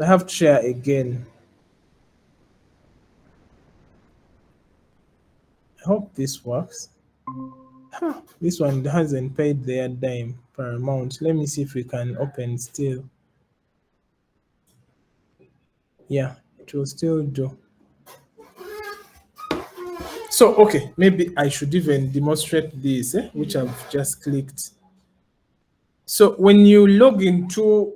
I have to share again. I hope this works. Huh, this one hasn't paid their dime per amount. Let me see if we can open still. Yeah, it will still do. So, okay, maybe I should even demonstrate this, which I've just clicked. So when you log into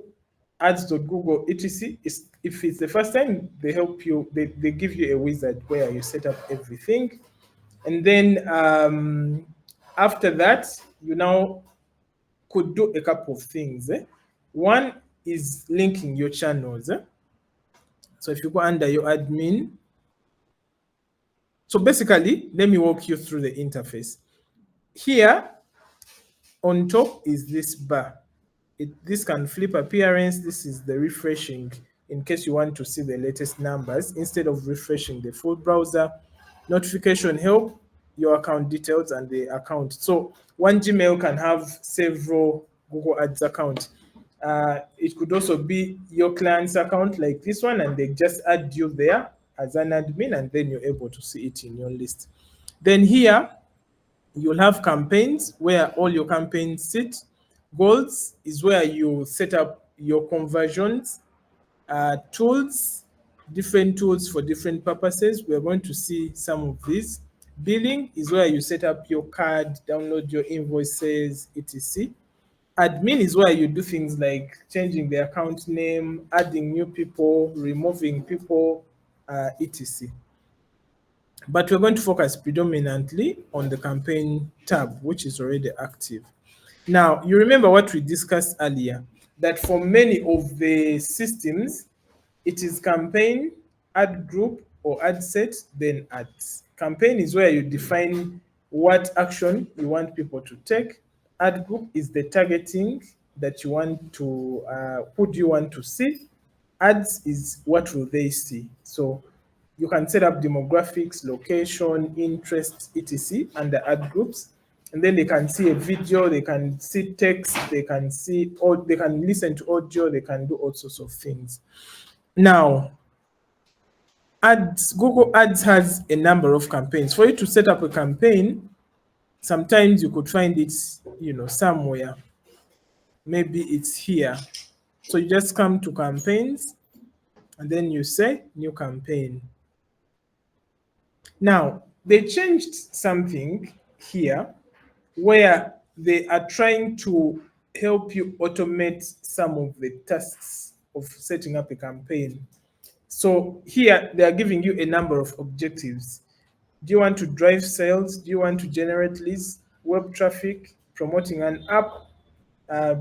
ads.google etc, if it's the first time, they help you, they give you a wizard where you set up everything. And then after that, you now could do a couple of things. One is linking your channels. So if you go under your admin, so basically, let me walk you through the interface. Here on top is this bar. This can flip appearance. This is the refreshing in case you want to see the latest numbers instead of refreshing the full browser. Notification help, your account details, and the account. So one Gmail can have several Google Ads accounts. It could also be your client's account like this one, and they just add you there as an admin, and then you're able to see it in your list. Then here, you'll have campaigns where all your campaigns sit. Goals is where you set up your conversions. Tools, different tools for different purposes. We're going to see some of these. Billing is where you set up your card, download your invoices, etc. Admin is where you do things like changing the account name, adding new people, removing people, etc. But we're going to focus predominantly on the campaign tab, which is already active. Now, you remember what we discussed earlier, that for many of the systems, it is campaign, ad group, or ad set, then ads. Campaign is where you define what action you want people to take. Ad group is the targeting that you want to, who do you want to see? Ads is what will they see? So you can set up demographics, location, interest, etc. under ad groups. And then they can see a video, they can see text, they can see, or they can listen to audio, they can do all sorts of things. Now, Google Ads has a number of campaigns. For you to set up a campaign, sometimes you could find it, somewhere. Maybe it's here. So you just come to campaigns, and then you say new campaign. Now, they changed something here where they are trying to help you automate some of the tasks of setting up a campaign. So here they are giving you a number of objectives. Do you want to drive sales? Do you want to generate leads, web traffic, promoting an app,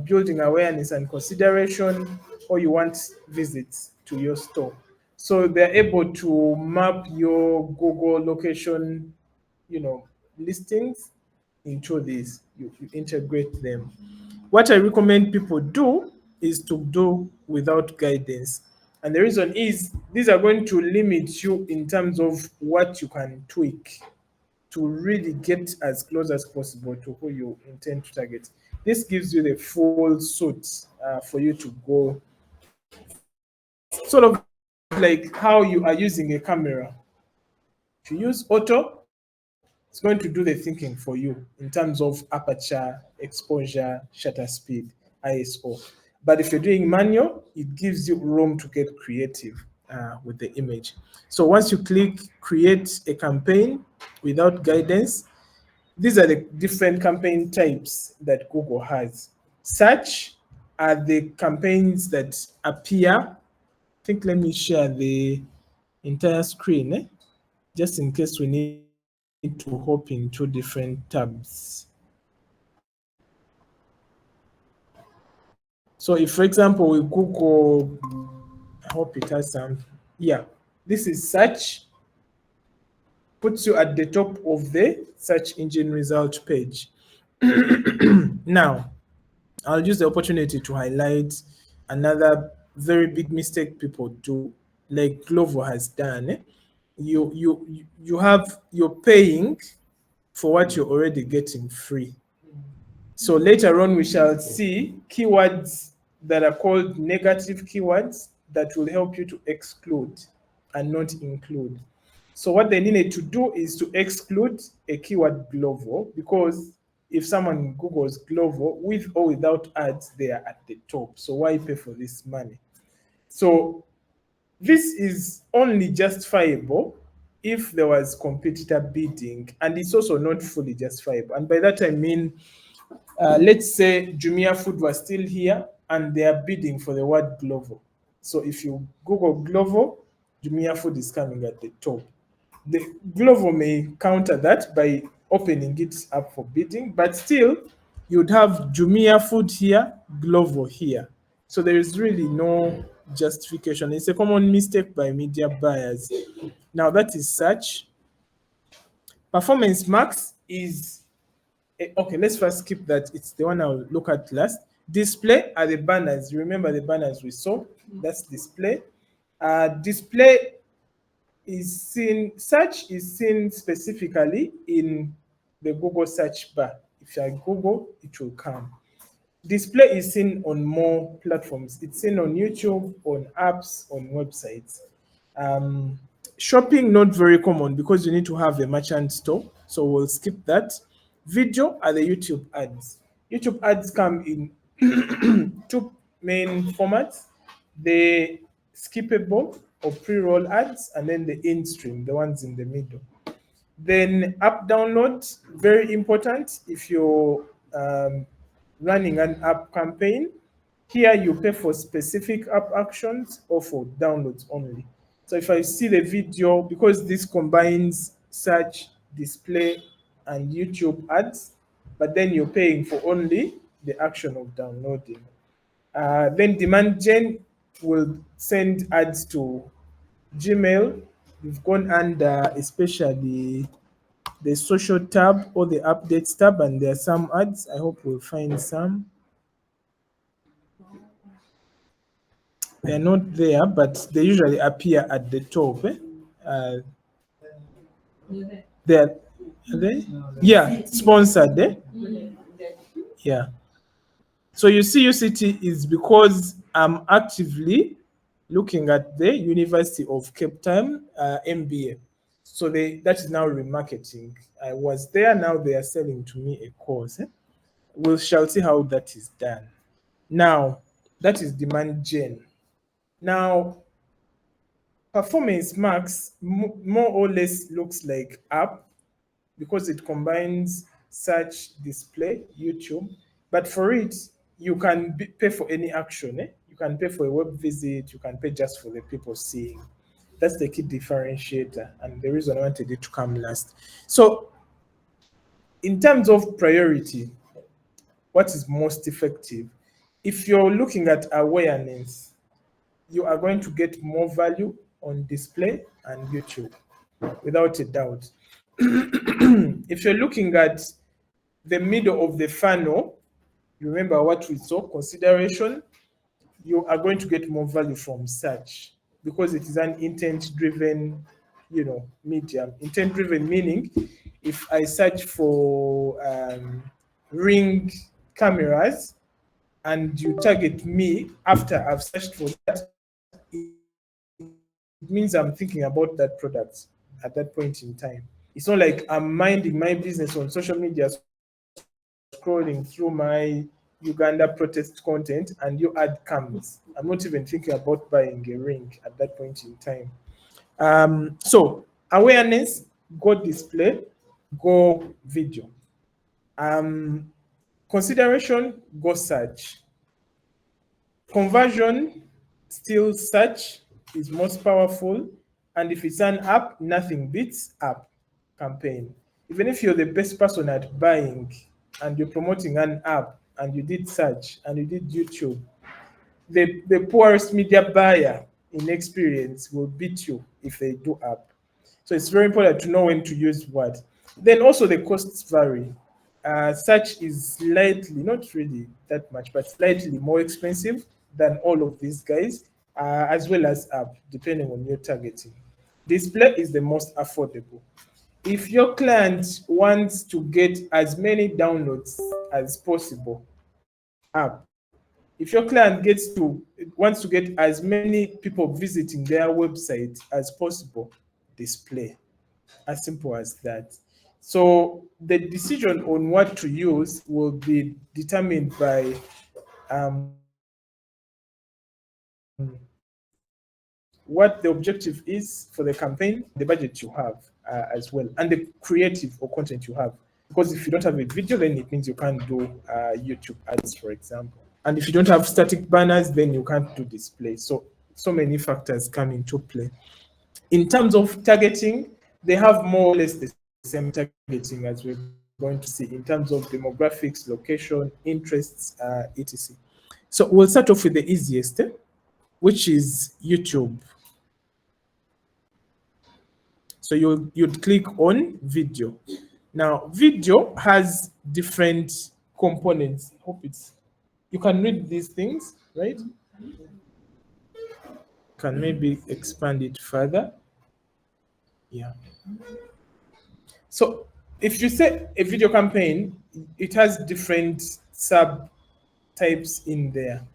building awareness and consideration, or you want visits to your store? So they're able to map your Google location, listings into these. You integrate them. What I recommend people do is to do without guidance. And the reason is these are going to limit you in terms of what you can tweak to really get as close as possible to who you intend to target. This gives you the full suit for you to go, sort of like how you are using a camera. If you use auto, it's going to do the thinking for you in terms of aperture, exposure, shutter speed, ISO. But if you're doing manual, it gives you room to get creative with the image. So once you click create a campaign without guidance, these are the different campaign types that Google has. Search are the campaigns that appear. I think let me share the entire screen, just in case we need to hop into different tabs. So if, for example, we Google, I hope it has some, yeah, this is search, puts you at the top of the search engine result page. Now, I'll use the opportunity to highlight another very big mistake people do, like Glovo has done. You're paying for what you're already getting free. So later on, we shall see keywords that are called negative keywords. that will help you to exclude and not include. So what they needed to do is to exclude a keyword Glovo, because if someone Googles Glovo with or without ads, they are at the top. So why pay for this money? So this is only justifiable if there was competitor bidding, and it's also not fully justifiable. And by that I mean, let's say Jumia Food was still here and they are bidding for the word Glovo. So if you Google Glovo, Jumia Food is coming at the top. The Glovo may counter that by opening it up for bidding, but still you'd have Jumia Food here, Glovo here. So there is really no justification. It's a common mistake by media buyers. Now that is search. Performance max is okay. Let's first skip that. It's the one I'll look at last. Display are the banners. Remember the banners we saw? That's display. Display is seen, search is seen specifically in the Google search bar. If you are Google, it will come. Display is seen on more platforms. It's seen on YouTube, on apps, on websites. Shopping, not very common because you need to have a merchant store. So we'll skip that. Video are the YouTube ads. YouTube ads come in two main formats: the skippable or pre-roll ads, and then the in-stream, the ones in the middle. Then app download, very important if you're running an app campaign. Here you pay for specific app actions or for downloads only. So if I see the video, because this combines search, display, and YouTube ads, but then you're paying for only the action of downloading. Then demand gen will send ads to Gmail. We've gone under especially the social tab or the updates tab, and there are some ads. I hope we'll find some. They're not there, but they usually appear at the top. They're, are they? Yeah, sponsored. Yeah. So you see, UCT is because I'm actively looking at the University of Cape Town MBA. So that is now remarketing. I was there, now they are selling to me a course. We shall see how that is done. Now, that is demand gen. Now, performance max more or less looks like app because it combines search, display, YouTube. But for it, you can pay for any action. You can pay for a web visit. You can pay just for the people seeing. That's the key differentiator, and the reason I wanted it to come last. So, in terms of priority, what is most effective? If you're looking at awareness, you are going to get more value on display and YouTube, without a doubt. If you're looking at the middle of the funnel, remember what we saw, consideration, you are going to get more value from search because it is an intent-driven, medium. Intent-driven meaning, if I search for Ring cameras and you target me after I've searched for that, it means I'm thinking about that product at that point in time. It's not like I'm minding my business on social media, scrolling through my Uganda protest content, and your ad comes. I'm not even thinking about buying a ring at that point in time. So awareness, go display, go video. Consideration, go search. Conversion, still search is most powerful. And if it's an app, nothing beats app campaign. Even if you're the best person at buying and you're promoting an app and you did search and you did YouTube, the poorest media buyer in experience will beat you if they do app. So it's very important to know when to use what. Then also the costs vary. Search is slightly, not really that much, but slightly more expensive than all of these guys, as well as app, depending on your targeting. Display is the most affordable. If your client wants to get as many downloads as possible, app. If your client wants to get as many people visiting their website as possible, display. As simple as that. So the decision on what to use will be determined by what the objective is for the campaign, the budget you have as well, and the creative or content you have. Because if you don't have a video, then it means you can't do YouTube ads, for example. And if you don't have static banners, then you can't do display. So many factors come into play. In terms of targeting, they have more or less the same targeting as we're going to see in terms of demographics, location, interests, etc. So we'll start off with the easiest, which is YouTube. So you'd click on video. Now, video has different components. Hope you can read these things, right? Can maybe expand it further. Yeah. So if you say a video campaign, it has different sub types in there.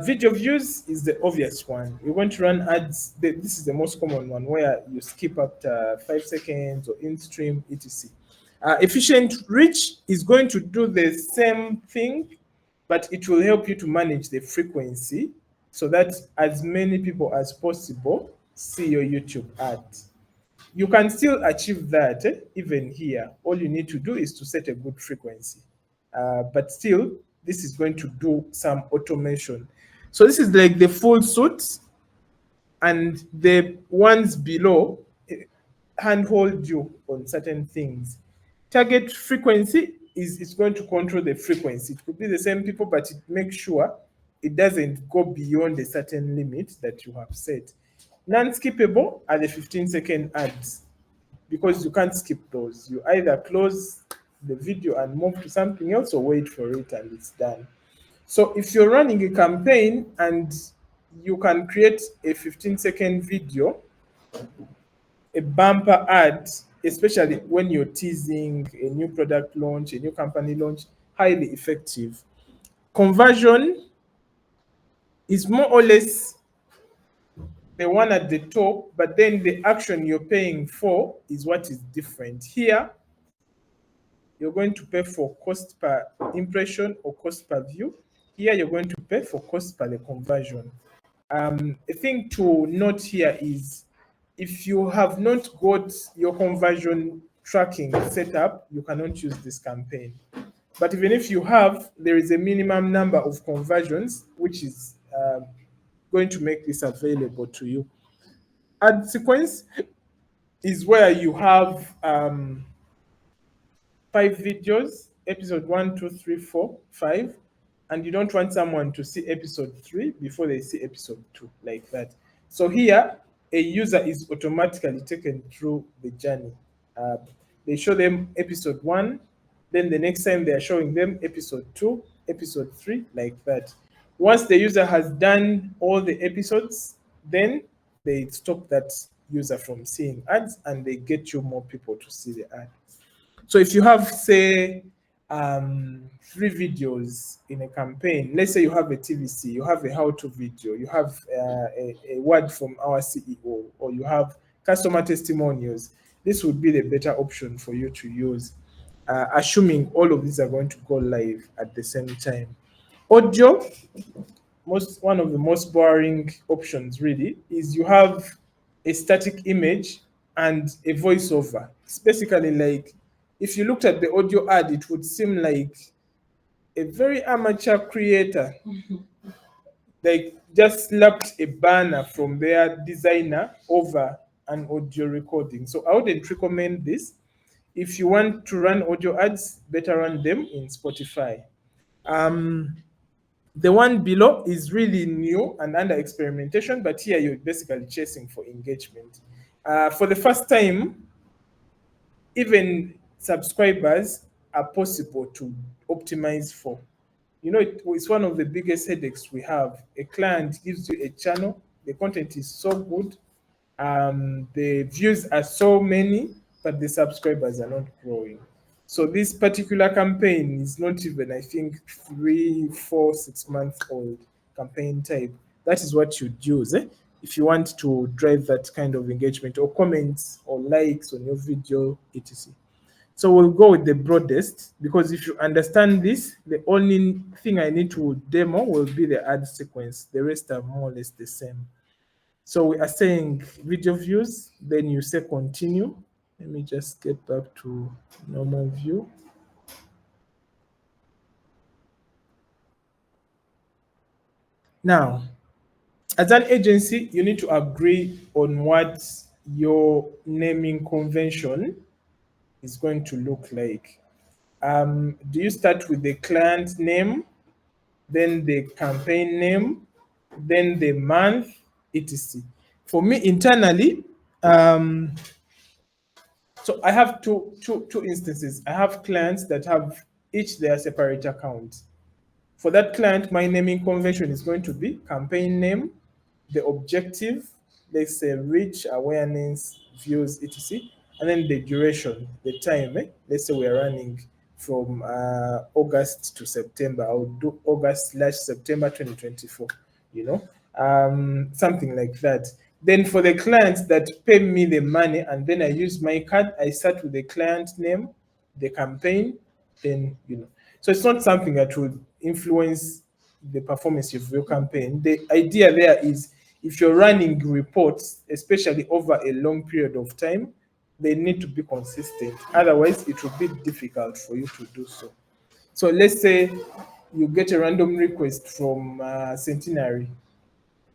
Video views is the obvious one. You're going to run ads. This is the most common one where you skip up to 5 seconds or in stream, etc. Efficient reach is going to do the same thing, but it will help you to manage the frequency so that as many people as possible see your YouTube ad. You can still achieve that even here. All you need to do is to set a good frequency. But still, this is going to do some automation. So this is like the full suit, and the ones below handhold you on certain things. Target frequency is going to control the frequency. It could be the same people, but it makes sure it doesn't go beyond a certain limit that you have set. Non-skippable are the 15-second ads, because you can't skip those. You either close the video and move to something else or wait for it and it's done. So if you're running a campaign and you can create a 15-second video, a bumper ad, especially when you're teasing a new product launch, a new company launch, highly effective. Conversion is more or less the one at the top, but then the action you're paying for is what is different. Here, you're going to pay for cost per impression or cost per view. Here, you're going to pay for cost per the conversion. A thing to note here is if you have not got your conversion tracking set up, you cannot use this campaign. But even if you have, there is a minimum number of conversions, which is going to make this available to you. Ad sequence is where you have 5 videos, episode 1, 2, 3, 4, 5, and you don't want someone to see episode 3 before they see episode 2, like that. So here, a user is automatically taken through the journey. They show them episode 1, then the next time they are showing them episode 2, episode 3, like that. Once the user has done all the episodes, then they stop that user from seeing ads and they get you more people to see the ad. So if you have, say, 3 videos in a campaign, let's say you have a TVC, you have a how-to video, you have a word from our CEO, or you have customer testimonials, this would be the better option for you to use, assuming all of these are going to go live at the same time. Audio, one of the most boring options really, is you have a static image and a voiceover. It's basically like, if you looked at the audio ad, it would seem like a very amateur creator, like just slapped a banner from their designer over an audio recording. So I wouldn't recommend this. If you want to run audio ads, better run them in Spotify. The one below is really new and under experimentation, but here you're basically chasing for engagement. For the first time, even subscribers are possible to optimize for. You know, it's one of the biggest headaches we have. A client gives you a channel, the content is so good, the views are so many, but the subscribers are not growing. So this particular campaign is not even, I think, 3, 4, 6 months old campaign type. That is what you'd use if you want to drive that kind of engagement or comments or likes on your video, etc. So we'll go with the broadest because if you understand this, the only thing I need to demo will be the ad sequence. The rest are more or less the same. So we are saying video views, then you say continue. Let me just get back to normal view. Now, as an agency, you need to agree on what your naming convention is going to look like. Do you start with the client name, then the campaign name, then the month, etc. For me internally, so I have two instances. I have clients that have each their separate account. For that client, my naming convention is going to be campaign name, the objective, let's say reach, awareness, views, etc. And then the duration, the time. Let's say we are running from August to September. I'll do August/September 2024, something like that. Then for the clients that pay me the money and then I use my card, I start with the client name, the campaign, then, So it's not something that would influence the performance of your campaign. The idea there is if you're running reports, especially over a long period of time, they need to be consistent. Otherwise, it will be difficult for you to do so. So let's say you get a random request from Centenary.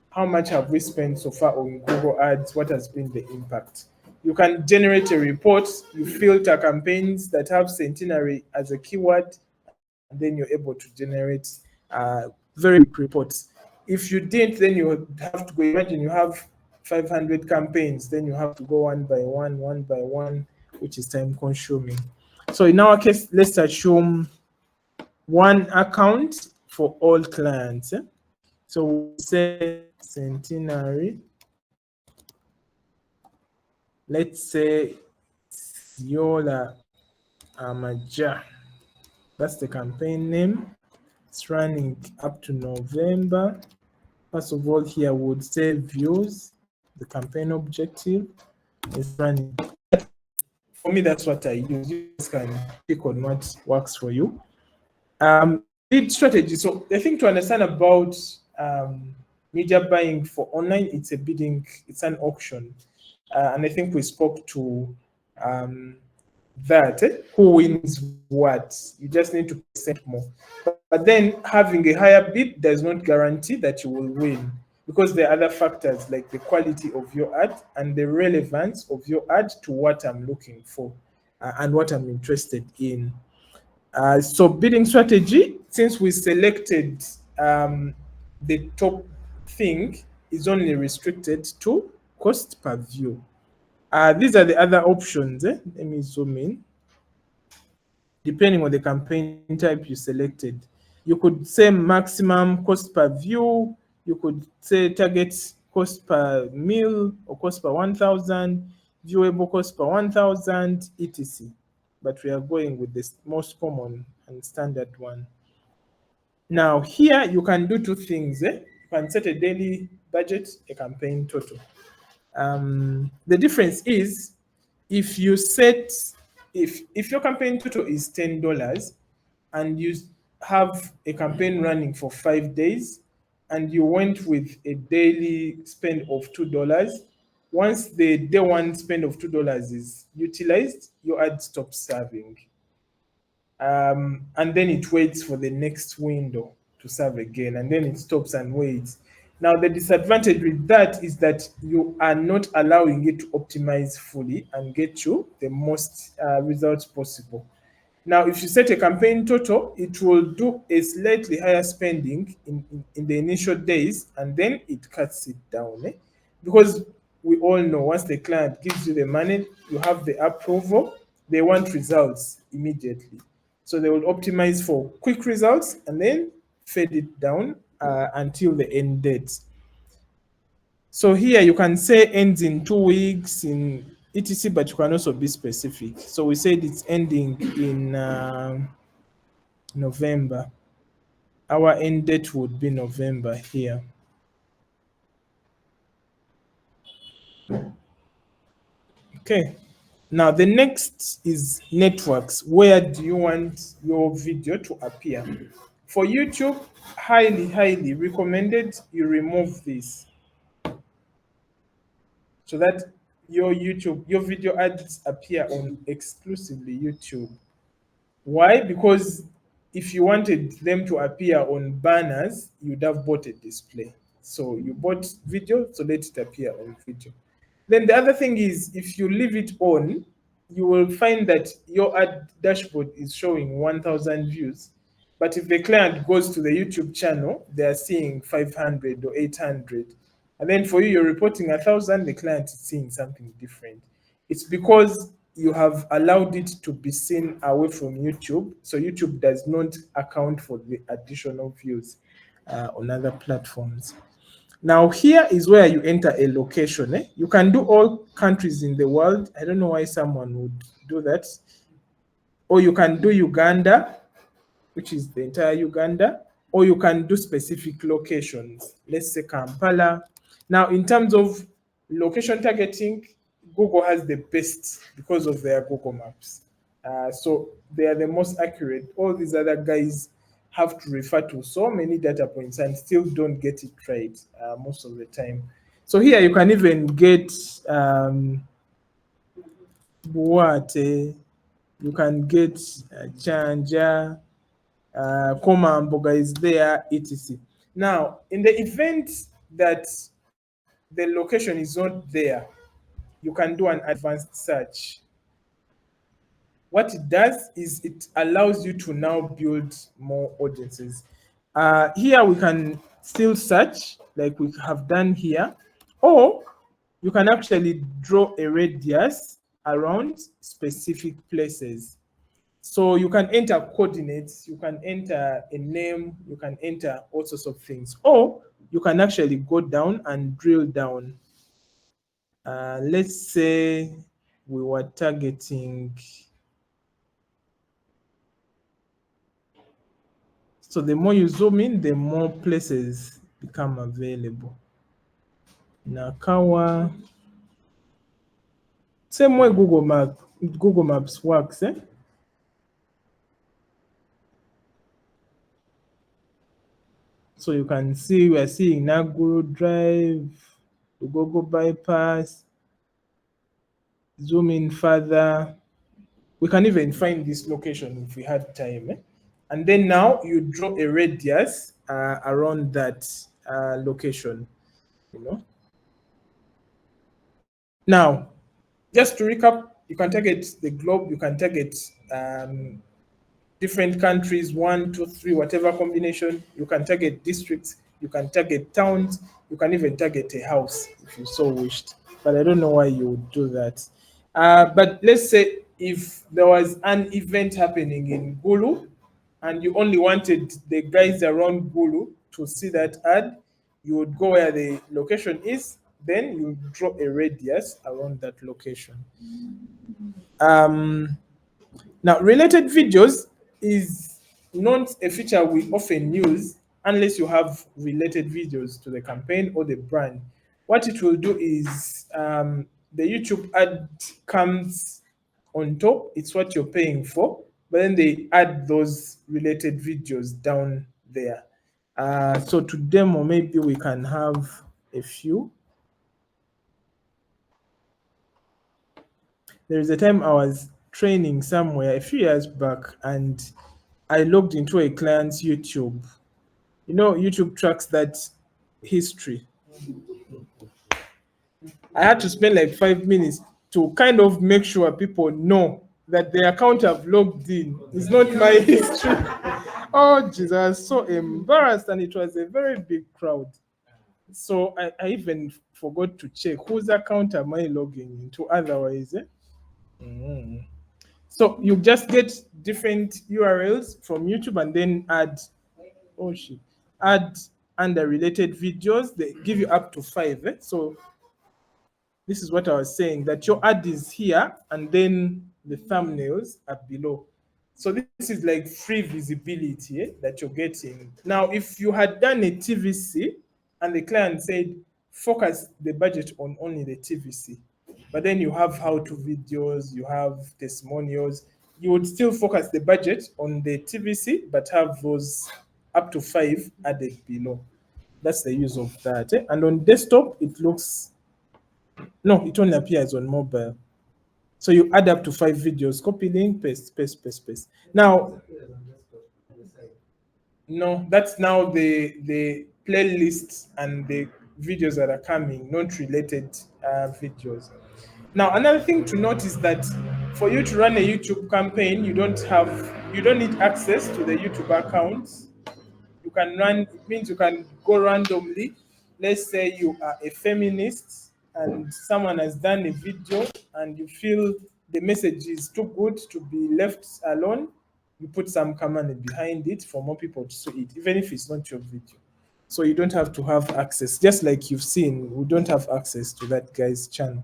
How much have we spent so far on Google Ads? What has been the impact? You can generate a report, you filter campaigns that have Centenary as a keyword, and then you're able to generate very quick reports. If you didn't, then you have to go. Imagine you have 500 campaigns, then you have to go one by one, which is time consuming. So in our case, let's assume one account for all clients. So we say Centenary. Let's say Yola Amaja. That's the campaign name. It's running up to November. First of all, here would say views, the campaign objective is running. For me, that's what I use. You guys can pick on what works for you. Lead strategy. So the thing to understand about media buying for online, it's a bidding, it's an auction. And I think we spoke to that. Who wins what? You just need to present more. But then having a higher bid does not guarantee that you will win because there are other factors like the quality of your ad and the relevance of your ad to what I'm looking for and what I'm interested in. So bidding strategy, since we selected the top thing, is only restricted to cost per view. These are the other options. Let me zoom in. Depending on the campaign type you selected, you could say maximum cost per view. You could say target cost per mil or cost per 1,000, viewable cost per 1,000, etc. But we are going with the most common and standard one. Now here you can do two things. You can set a daily budget, a campaign total. The difference is if you set if your campaign total is $10 and you have a campaign running for 5 days and you went with a daily spend of $2, once the day one spend of $2 is utilized, your ad stops serving. And then it waits for the next window to serve again, and then it stops and waits. Now, the disadvantage with that is that you are not allowing it to optimize fully and get you the most results possible. Now, if you set a campaign total, it will do a slightly higher spending in the initial days, and then it cuts it down. Because we all know once the client gives you the money, you have the approval, they want results immediately. So they will optimize for quick results and then fade it down until the end date. So here you can say ends in 2 weeks, in etc, but you can also be specific. So we said it's ending in November. Our end date would be November here. Okay. Now the next is networks. Where do you want your video to appear? For YouTube, highly recommended you remove this so that your video ads appear on exclusively YouTube. Why? Because if you wanted them to appear on banners, you'd have bought a display. So you bought video, so let it appear on video. Then the other thing is, if you leave it on, you will find that your ad dashboard is showing 1,000 views. But if the client goes to the YouTube channel, they are seeing 500 or 800. And then for you, you're reporting 1,000, the client is seeing something different. It's because you have allowed it to be seen away from YouTube. So YouTube does not account for the additional views on other platforms. Now, here is where you enter a location. You can do all countries in the world. I don't know why someone would do that. Or you can do Uganda, which is the entire Uganda, or you can do specific locations. Let's say Kampala. Now, in terms of location targeting, Google has the best because of their Google Maps. So they are the most accurate. All these other guys have to refer to so many data points and still don't get it right most of the time. So here you can even get you can get Chanja, Komamboga is there, etc. Now, in the event that the location is not there, you can do an advanced search. What it does is it allows you to now build more audiences. Here we can still search like we have done here, or you can actually draw a radius around specific places. So you can enter coordinates, you can enter a name, you can enter all sorts of things, or you can actually go down and drill down. Let's say we were targeting. So the more you zoom in, the more places become available. Nakawa. Same way Google Maps works, eh? So you can see we are seeing Naguru Drive, the Google bypass. Zoom in further. We can even find this location if we had time. Eh? And then now you draw a radius around that location, you know. Now, just to recap, you can target the globe, you can target different countries, 1, 2, 3, whatever combination. You can target districts, you can target towns, you can even target a house if you so wished. But I don't know why you would do that. But let's say if there was an event happening in Gulu and you only wanted the guys around Gulu to see that ad, you would go where the location is, then you draw a radius around that location. Now, related videos is not a feature we often use unless you have related videos to the campaign or the brand. What it will do is the YouTube ad comes on top, it's what you're paying for, but then they add those related videos down there. So to demo, maybe we can have a few. There is a time I was training somewhere a few years back and I logged into a client's YouTube. You know, YouTube tracks that history. I had to spend like 5 minutes to kind of make sure people know that the account I've logged in is not my history. Oh, Jesus, I was so embarrassed, and it was a very big crowd. So I even forgot to check whose account am I logging into otherwise. Mhm. So you just get different URLs from YouTube and then add under related videos. They give you up to 5. So This is what I was saying, that your ad is here and then the thumbnails are below. So this is like free visibility that you're getting. Now, if you had done a TVC and the client said, focus the budget on only the TVC, but then you have how-to videos, you have testimonials, you would still focus the budget on the TVC, but have those up to 5 added below. That's the use of that. And on desktop, it looks, no, it only appears on mobile. So you add up to 5 videos, copy link, paste, paste, paste, paste. Now, no, that's now the playlists and the videos that are coming, not related videos. Now, another thing to note is that for you to run a YouTube campaign, you don't need access to the YouTube account. You can run, it means you can go randomly. Let's say you are a feminist and someone has done a video and you feel the message is too good to be left alone, you put some comment behind it for more people to see it, even if it's not your video. So you don't have to have access, just like you've seen, we don't have access to that guy's channel.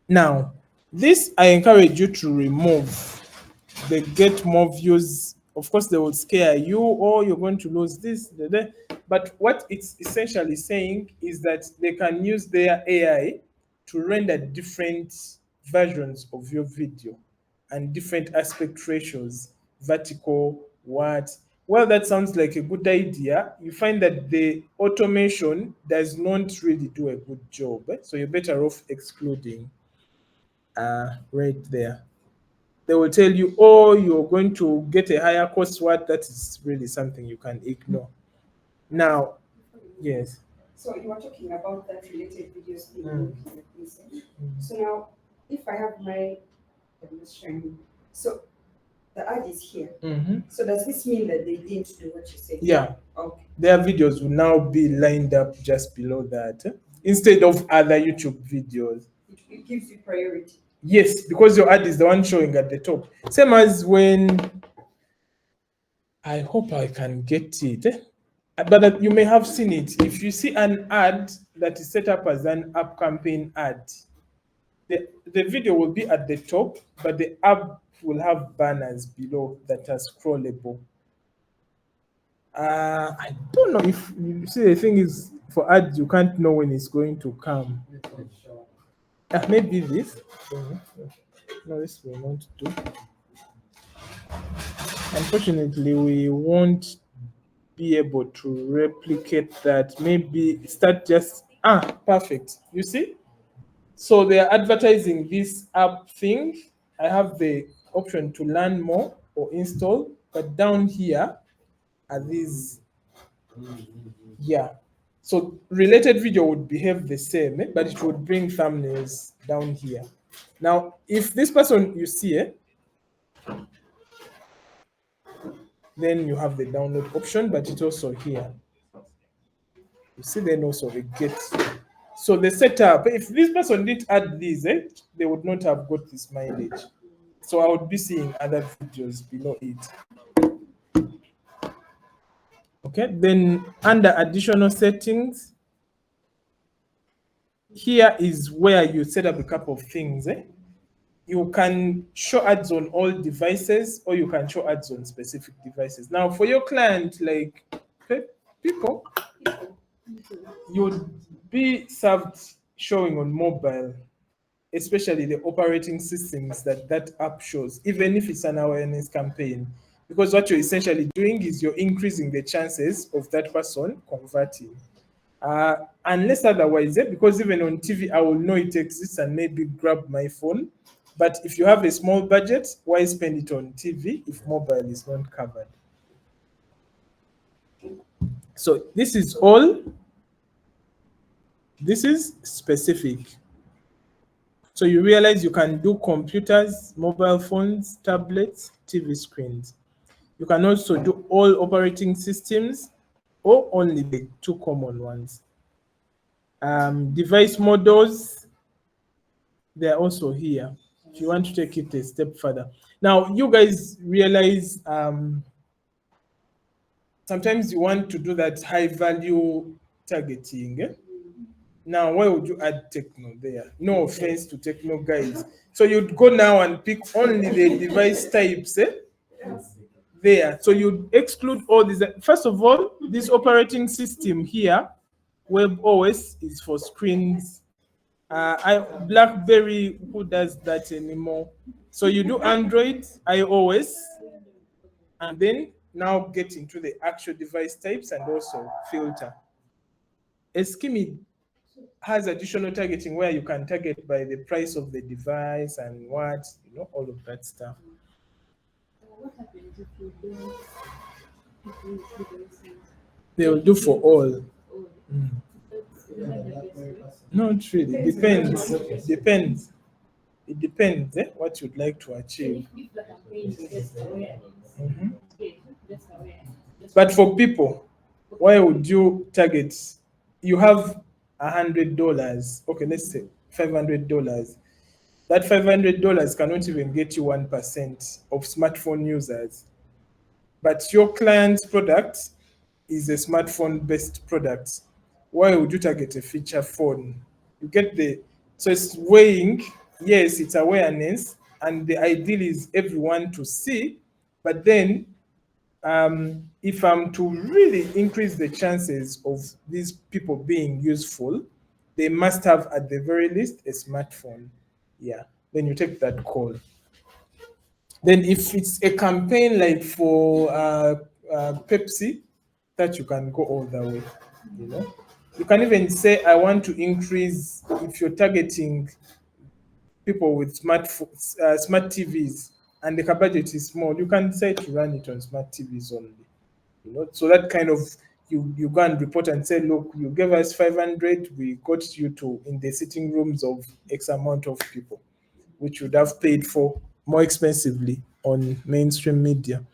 Now, this I encourage you to remove. They get more views. Of course, they will scare you, or you're going to lose this. But what it's essentially saying is that they can use their AI to render different versions of your video and different aspect ratios, vertical, what. Well, that sounds like a good idea. You find that the automation does not really do a good job. So you're better off excluding right there. They will tell you, oh, you're going to get a higher cost. What? That is really something you can ignore. Now, yes. So you were talking about that related videos thing. Looking at this. So now, if I have my, I'm just showing you. So the ad is here. So does this mean that they didn't do what you said? Yeah. Okay. Their videos will now be lined up just below that instead of other YouTube videos. It gives you priority. Yes, because your ad is the one showing at the top. Same as when, I hope I can get it. But you may have seen it. If you see an ad that is set up as an app campaign ad, the video will be at the top, but the app will have banners below that are scrollable. I don't know if you see, the thing is, for ads, you can't know when it's going to come. Maybe this. No, this will not do. Unfortunately, we won't be able to replicate that. Maybe start just perfect. You see? So they are advertising this app thing. I have the option to learn more or install, but down here are these. Yeah. So related video would behave the same, but it would bring thumbnails down here. Now, if this person you see, then you have the download option, but it's also here. You see, then also it gets. So the setup, if this person didn't add these, they would not have got this mileage. So I would be seeing other videos below it. Okay, then under additional settings, here is where you set up a couple of things. You can show ads on all devices, or you can show ads on specific devices. Now, for your client, like people, you would be served showing on mobile, especially the operating systems that that app shows, even if it's an awareness campaign. Because what you're essentially doing is you're increasing the chances of that person converting. Unless otherwise, because even on TV, I will know it exists and maybe grab my phone. But if you have a small budget, why spend it on TV if mobile is not covered? So this is all. This is specific. So you realize you can do computers, mobile phones, tablets, TV screens. You can also do all operating systems or only the 2 common ones. Device models, they're also here if you want to take it a step further. Now, you guys realize sometimes you want to do that high value targeting. Now, why would you add techno there? No offense to techno guys. So you'd go now and pick only the device types there. So you exclude all these. First of all, this operating system here, Web OS, is for screens. BlackBerry, who does that anymore? So you do Android, iOS, and then now get into the actual device types and also filter. Eskimi has additional targeting where you can target by the price of the device and what, all of that stuff. What happens if you don't use devices? They will do for all. Mm. Is that the best way? Not really. Depends. Depends. It depends what you'd like to achieve. If like I'm paying just awareness, just awareness. But for people, why would you target? You have $100. Okay, let's say $500. That $500 cannot even get you 1% of smartphone users. But your client's product is a smartphone-based product. Why would you target a feature phone? You get so it's weighing. Yes, it's awareness, and the ideal is everyone to see. But then, if I'm to really increase the chances of these people being useful, they must have at the very least a smartphone. Yeah, then you take that call. Then if it's a campaign like for Pepsi, that you can go all the way. You can even say, I want to increase, if you're targeting people with smart TVs and the budget is small, you can say to run it on smart TVs only. So that kind of, you go and report and say, look, you gave us 500, we got you to in the sitting rooms of X amount of people, which would have paid for more expensively on mainstream media.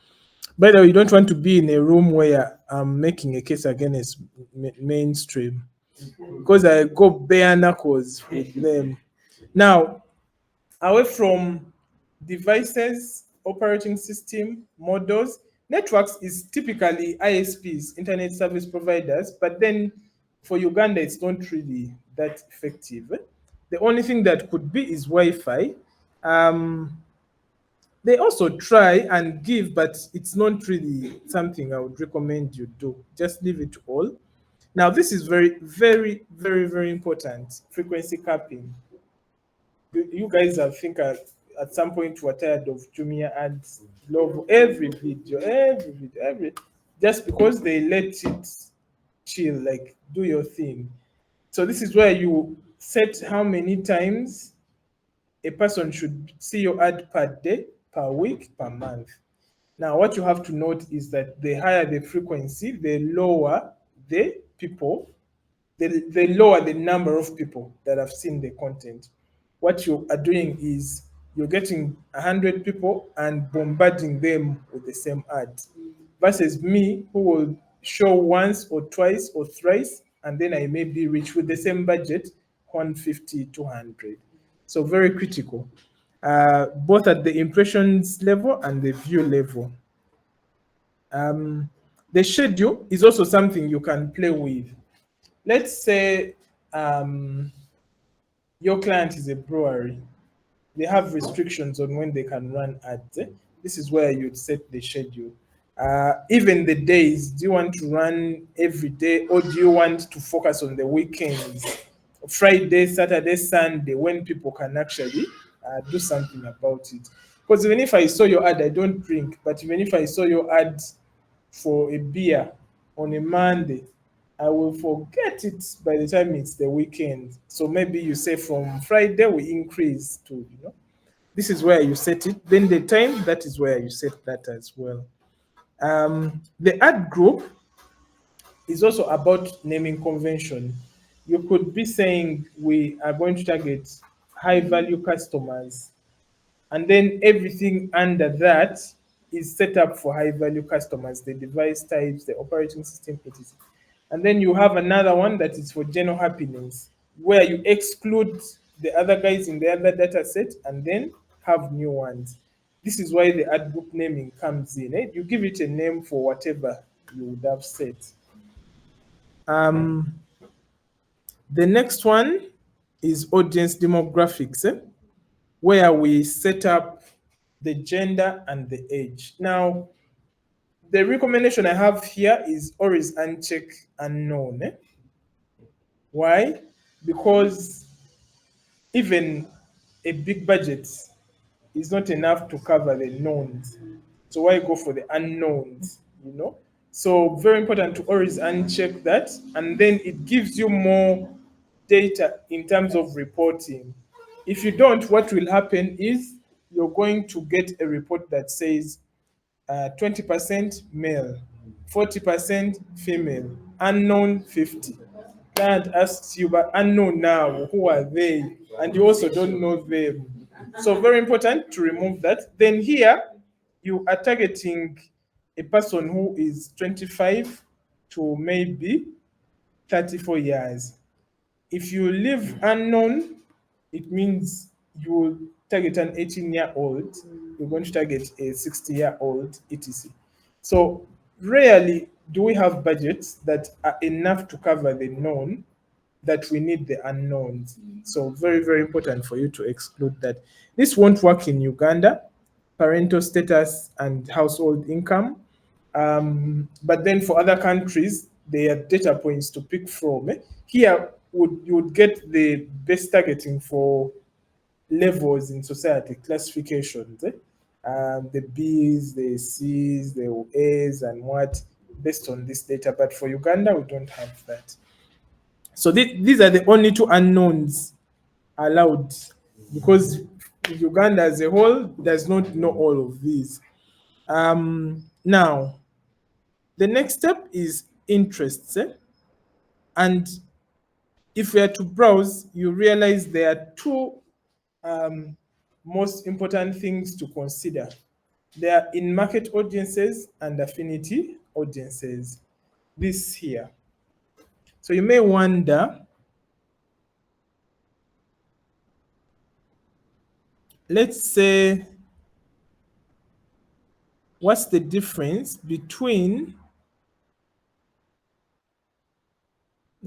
By the way, you don't want to be in a room where I'm making a case against mainstream, because I go bare knuckles with them. Now, away from devices, operating system, models, networks is typically ISPs, internet service providers, but then for Uganda, it's not really that effective. The only thing that could be is Wi-Fi. They also try and give, but it's not really something I would recommend you do. Just leave it all. Now, this is very, very, very, very important. Frequency capping. You guys, I think, at some point were tired of Jumia ads. Love every video, just because they let it chill, like do your thing. So this is where you set how many times a person should see your ad per day, per week, per month. Now, what you have to note is that the higher the frequency, the lower the people, the lower the number of people that have seen the content. What you are doing is you're getting 100 people and bombarding them with the same ad, versus me, who will show once or twice or thrice, and then I may be rich with the same budget, 150, 200. So very critical, both at the impressions level and the view level. The schedule is also something you can play with. Let's say your client is a brewery. They have restrictions on when they can run ads. This is where you'd set the schedule. Even the days, do you want to run every day, or do you want to focus on the weekends? Friday, Saturday, Sunday, when people can actually do something about it. Because even if I saw your ad, I don't drink, but even if I saw your ad for a beer on a Monday, I will forget it by the time it's the weekend. So maybe you say from Friday we increase to, this is where you set it. Then the time, that is where you set that as well. The ad group is also about naming convention. You could be saying we are going to target high value customers, and then everything under that is set up for high value customers, the device types, the operating system, etc. And then you have another one that is for general happenings, where you exclude the other guys in the other data set and then have new ones. This is why the ad group naming comes in. You give it a name for whatever you would have set. The next one is audience demographics, where we set up the gender and the age. Now, the recommendation I have here is always uncheck unknown. Why? Because even a big budget is not enough to cover the knowns. So why go for the unknowns? So very important to always uncheck that, and then it gives you more data in terms of reporting. If you don't, what will happen is you're going to get a report that says 20% male, 40% female, unknown 50. Client asks you, but unknown now, who are they? And you also don't know them. So very important to remove that. Then here, you are targeting a person who is 25 to maybe 34 years. If you leave unknown, it means you will target an 18-year-old, you're going to target a 60-year-old, etc. So rarely do we have budgets that are enough to cover the known, that we need the unknowns. So very, very important for you to exclude that. This won't work in Uganda, parental status and household income. But then for other countries, there are data points to pick from. Here, you would get the best targeting for levels in society, classifications. The Bs, the Cs, the As, and what, based on this data. But for Uganda, we don't have that. So these are the only two unknowns allowed, because Uganda as a whole does not know all of these. Now, the next step is interests. And if we are to browse, you realize there are two most important things to consider. They are in-market audiences and affinity audiences. This here. So you may wonder, let's say, what's the difference between,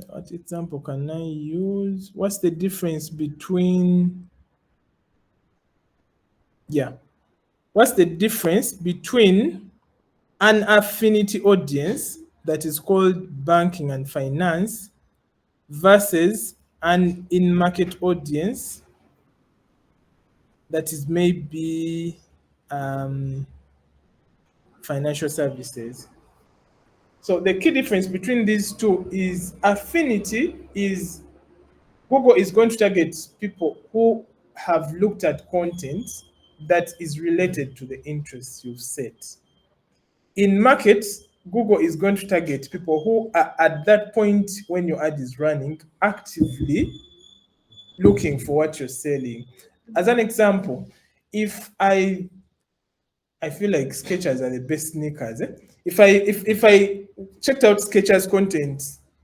what example can I use? What's the difference between, what's the difference between an affinity audience that is called banking and finance versus an in-market audience that is maybe financial services? So the key difference between these two is affinity is Google is going to target people who have looked at content that is related to the interests you've set. In markets, Google is going to target people who are at that point when your ad is running, actively looking for what you're selling. As an example, if I feel like Skechers are the best sneakers. If I checked out Skechers content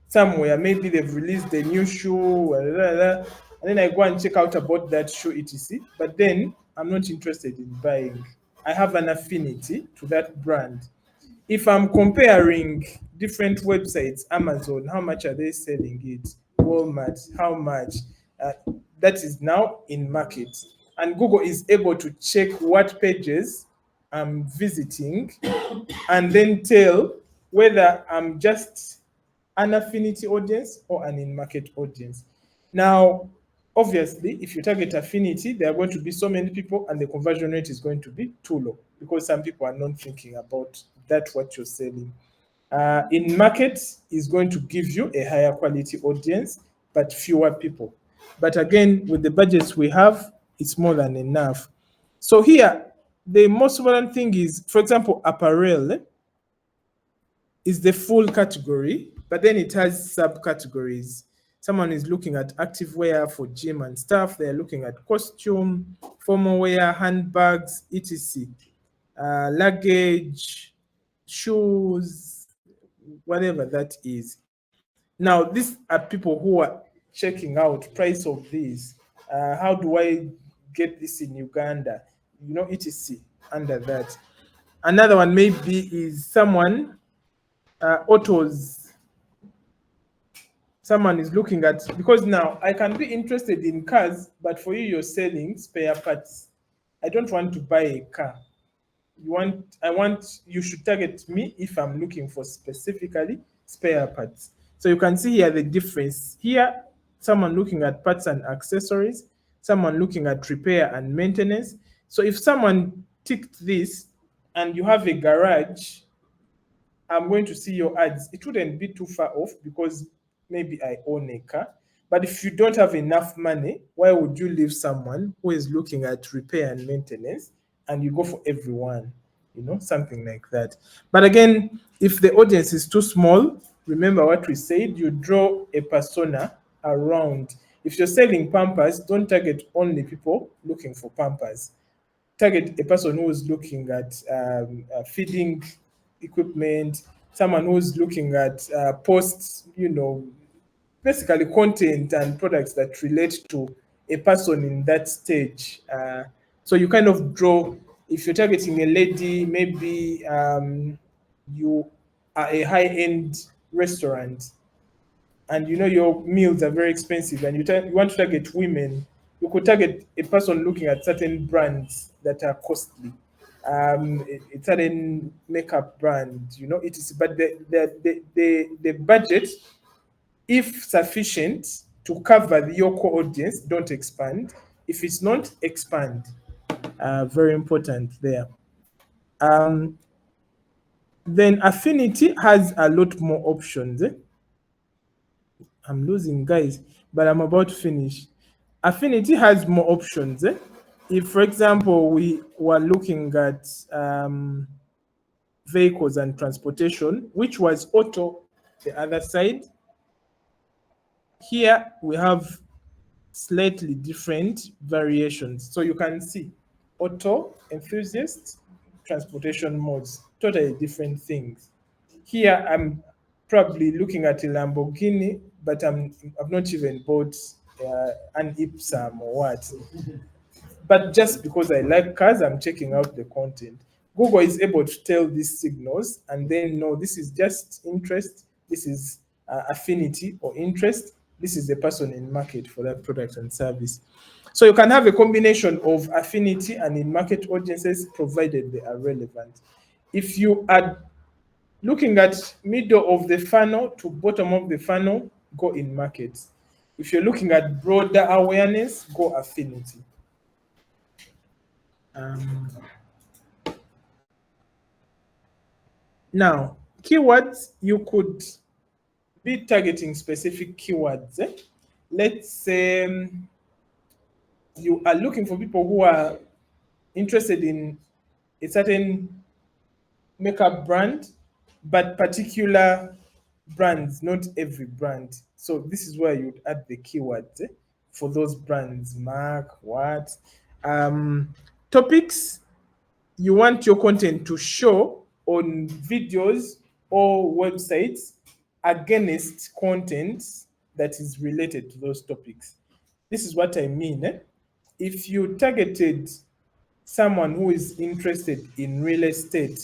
somewhere, maybe they've released a new shoe, blah, blah, blah, and then I go and check out about that shoe, etc. But then I'm not interested in buying. I have an affinity to that brand. If I'm comparing different websites, Amazon, how much are they selling it? Walmart, how much? That is now in market. And Google is able to check what pages I'm visiting and then tell whether I'm just an affinity audience or an in-market audience. Now, obviously, if you target affinity, there are going to be so many people and the conversion rate is going to be too low because some people are not thinking about that what you're selling. In market is going to give you a higher quality audience, but fewer people. But again, with the budgets we have, it's more than enough. So here, the most important thing is, for example, apparel is the full category, but then it has subcategories. Someone is looking at active wear for gym and stuff. They're looking at costume, formal wear, handbags, etc. Luggage, shoes, whatever that is. Now, these are people who are checking out price of this. How do I get this in Uganda? etc. Under that. Another one maybe is someone someone is looking at, because now I can be interested in cars, but for you, you're selling spare parts. I don't want to buy a car. You should target me if I'm looking for specifically spare parts. So you can see here the difference. Here, someone looking at parts and accessories, someone looking at repair and maintenance. So if someone ticked this and you have a garage, I'm going to see your ads. It wouldn't be too far off because maybe I own a car. But if you don't have enough money, why would you leave someone who is looking at repair and maintenance and you go for everyone? Something like that. But again, if the audience is too small, remember what we said, you draw a persona around. If you're selling Pampers, don't target only people looking for Pampers. Target a person who is looking at feeding equipment, someone who's looking at posts, basically content and products that relate to a person in that stage. So you kind of draw, if you're targeting a lady, maybe you are a high-end restaurant and your meals are very expensive and you want to target women, you could target a person looking at certain brands that are costly, a certain makeup brand, it is, but the budget, if sufficient to cover your core audience, don't expand. If it's not, expand. Very important there. Then affinity has a lot more options. I'm losing, guys, but I'm about to finish. Affinity has more options. If, for example, we were looking at vehicles and transportation, which was auto, the other side, here we have slightly different variations. So you can see auto enthusiasts, transportation modes, totally different things. Here I'm probably looking at a Lamborghini, but I've not even bought an Ipsam or what. But just because I like cars, I'm checking out the content. Google is able to tell these signals and then know this is just interest, this is affinity or interest, this is the person in market for that product and service. So you can have a combination of affinity and in market audiences provided they are relevant. If you are looking at middle of the funnel to bottom of the funnel, go in market. If you're looking at broader awareness, go affinity. Now, keywords, you could be targeting specific keywords. Let's say you are looking for people who are interested in a certain makeup brand, but particular brands, not every brand. So this is where you'd add the keywords for those brands, Mark, what. Topics, you want your content to show on videos or websites against content that is related to those topics. This is what I mean. If you targeted someone who is interested in real estate,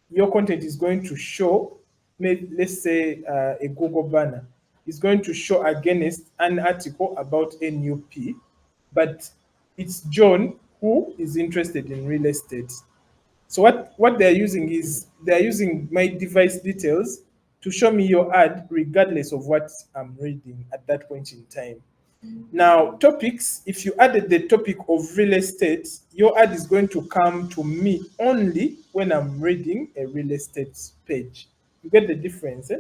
your content is going to show, let's say a Google banner, is going to show against an article about NUP, but it's John who is interested in real estate. So what they're using is they're using my device details to show me your ad regardless of what I'm reading at that point in time. Now, topics, if you added the topic of real estate, your ad is going to come to me only when I'm reading a real estate page. You get the difference, eh?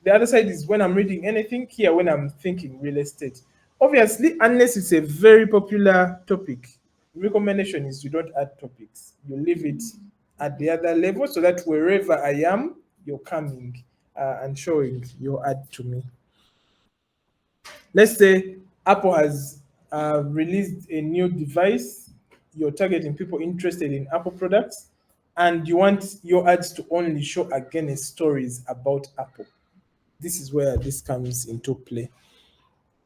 The other side is when I'm reading anything, here when I'm thinking real estate. Obviously, unless it's a very popular topic, recommendation is you don't add topics. You leave it at the other level so that wherever I am, you're coming and showing your ad to me. Let's say Apple has released a new device. You're targeting people interested in Apple products, and you want your ads to only show against stories about Apple. This is where this comes into play.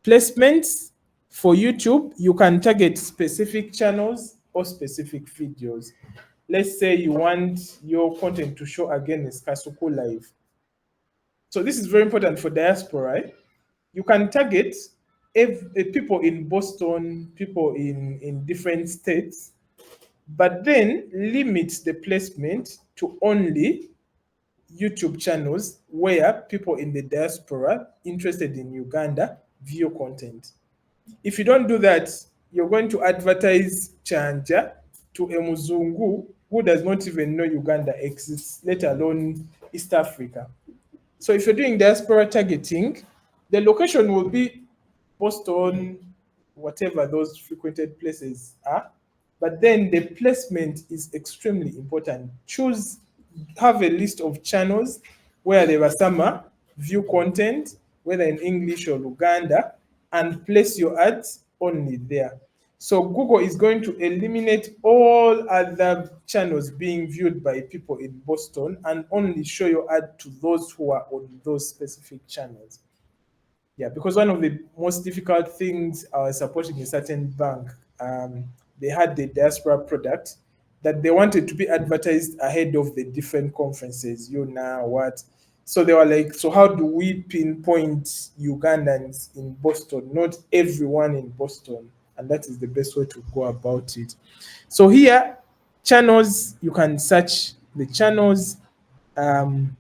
Placements for YouTube, you can target specific channels or specific videos. Let's say you want your content to show against Kasuku Live. So this is very important for diaspora. You can target people in Boston, people in different states, but then limit the placement to only YouTube channels where people in the diaspora interested in Uganda view content. If you don't do that, you're going to advertise Chanja to a Muzungu who does not even know Uganda exists, let alone East Africa. So if you're doing diaspora targeting, the location will be Boston, whatever those frequented places are. But then the placement is extremely important. Have a list of channels where there are some view content, whether in English or Luganda, and place your ads only there. So Google is going to eliminate all other channels being viewed by people in Boston and only show your ad to those who are on those specific channels. Yeah, because one of the most difficult things supporting a certain bank, they had the diaspora product that they wanted to be advertised ahead of the different conferences, what. So they were like, so how do we pinpoint Ugandans in Boston? Not everyone in Boston. And that is the best way to go about it. So here, channels, you can search the channels. And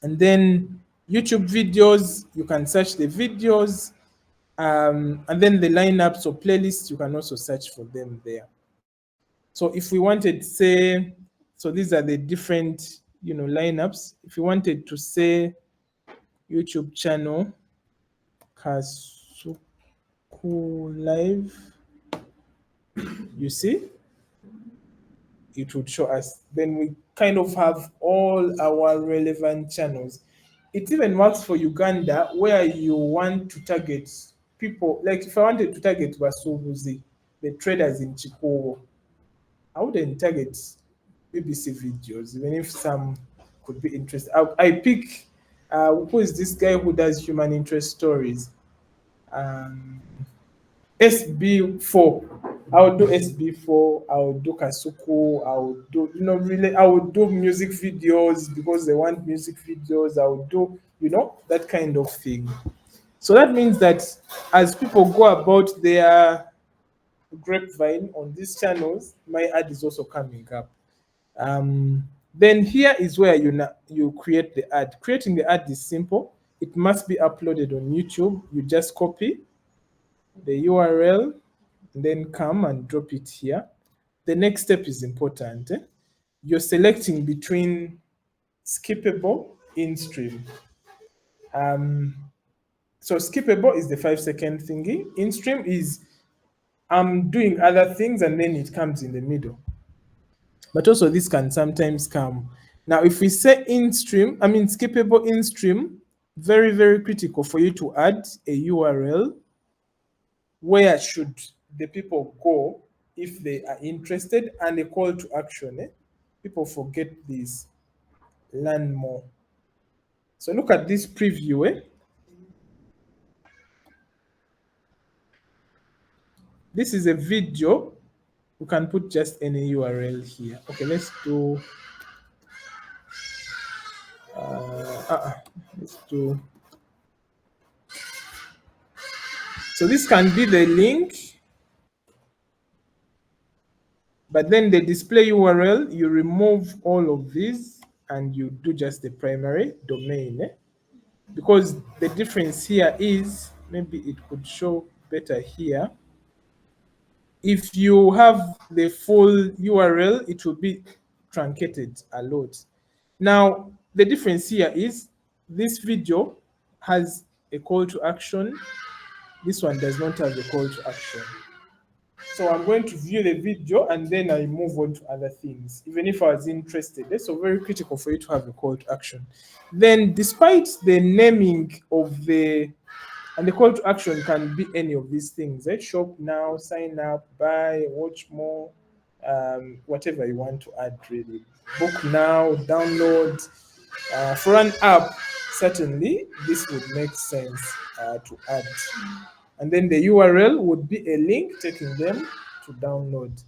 then YouTube videos, you can search the videos. And then the lineups or playlists, you can also search for them there. So if we wanted, say, so these are the different, lineups. If you wanted to say YouTube channel Kasuku Live, you see, it would show us. Then we kind of have all our relevant channels. It even works for Uganda where you want to target people. Like if I wanted to target Basubuzi, the traders in Chikowo, I wouldn't target BBC videos, even if some could be interested. I pick who is this guy who does human interest stories? SB4. I would do SB4. I would do Kasuku. I would do, really, I would do music videos because they want music videos. I would do, that kind of thing. So that means that as people go about their grapevine on these channels, my ad is also coming up. Then here is where you create the ad. Creating the ad is simple. It must be uploaded on YouTube. You just copy the URL, and then come and drop it here. The next step is important. You're selecting between skippable, in-stream. So skippable is the 5-second thingy. In-stream is I'm doing other things and then it comes in the middle. But also this can sometimes come. Now, if we say in-stream, skippable in-stream, very, very critical for you to add a URL. Where should the people go if they are interested, and a call to action? People forget this. Learn more. So look at this preview. This is a video. You can put just any URL here. Okay, let's do. Let's do. So this can be the link. But then the display URL, you remove all of these and you do just the primary domain. Because the difference here is, maybe it could show better here. If you have the full URL, it will be truncated a lot. Now, the difference here is this video has a call to action. This one does not have a call to action. So I'm going to view the video and then I move on to other things, even if I was interested. That's so very critical for you to have a call to action. Then despite the naming of and the call to action can be any of these things, shop now, sign up, buy, watch more, whatever you want to add really. Book now, download. For an app, certainly this would make sense to add. And then the URL would be a link taking them to download.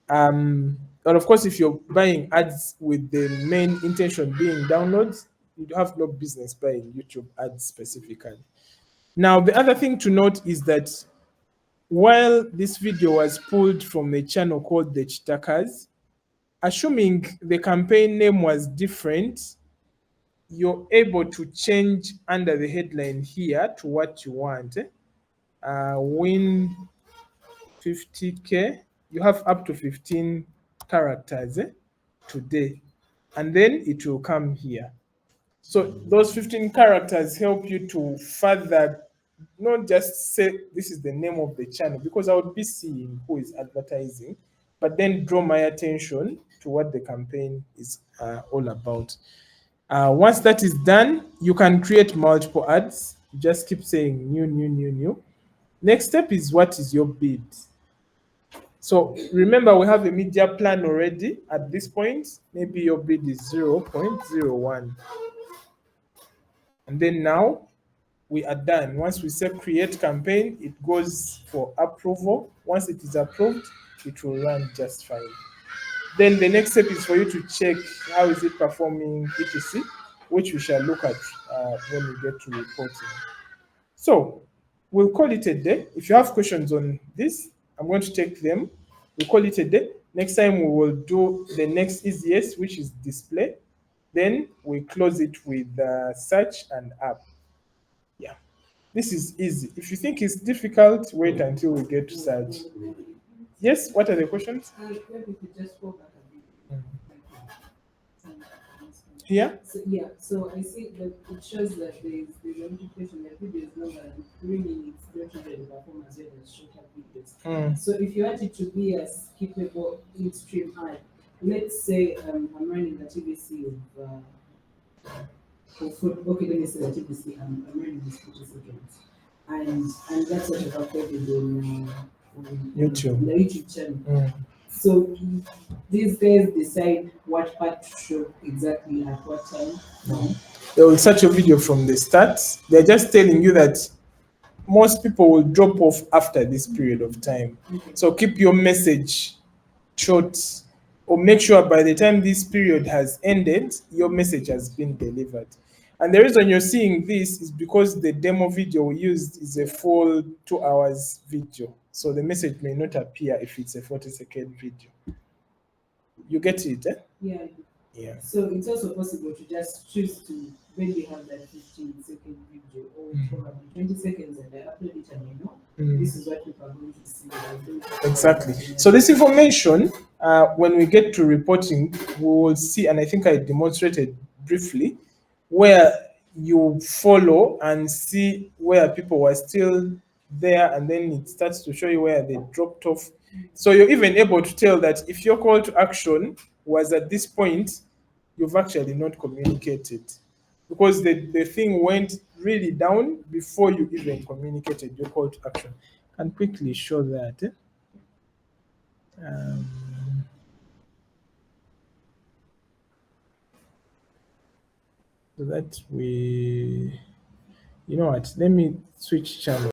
And of course, if you're buying ads with the main intention being downloads, you have no business buying YouTube ads specifically. Now, the other thing to note is that while this video was pulled from a channel called The Chitakas, assuming the campaign name was different, you're able to change under the headline here to what you want. Win 50K. You have up to 15 characters today, and then it will come here. So those 15 characters help you to further not just say this is the name of the channel, because I would be seeing who is advertising, but then draw my attention to what the campaign is all about. Once that is done, you can create multiple ads. You just keep saying new, new, new, new. Next step is what is your bid. So remember, we have a media plan already at this point. Maybe your bid is 0.01. And then now we are done. Once we say create campaign, it goes for approval. Once it is approved, it will run just fine. Then the next step is for you to check how is it performing, etc., which we shall look at when we get to reporting. So we'll call it a day. If you have questions on this, I'm going to take them. We'll call it a day. Next time we will do the next easiest, which is display. Then we close it with search and app. Yeah, this is easy. If you think it's difficult, wait until we get to search. Yes, what are the questions? Yeah. So I see that it shows that the notification that video is longer than 3 minutes, don't usually perform as well as shorter videos. So if you want it to be a skippable in-stream ad, let's say I'm running a TVC of food. Okay, let me say a TVC. I'm running this 40 seconds, and that's what I've uploaded on YouTube. the YouTube channel. So these guys decide what part to show exactly at what time. They will search your video from the start. They're just telling you that most people will drop off after this period of time. So keep your message short, or make sure by the time this period has ended, your message has been delivered. And the reason you're seeing this is because the demo video we used is a full 2 hours video. So the message may not appear if it's a 40-second video. You get it, eh? Yeah. Yeah. So it's also possible to just choose to maybe have that 15-second video or probably 20 seconds, and I upload it, and you know, this is what people are going to see. Exactly. So this information, when we get to reporting, we will see, and I think I demonstrated briefly, where you follow and see where people were still there, and then it starts to show you where they dropped off. So you're even able to tell that if your call to action was at this point, you've actually not communicated, because the thing went really down before you even communicated your call to action. And quickly show that. So that we, you know what, let me switch channel.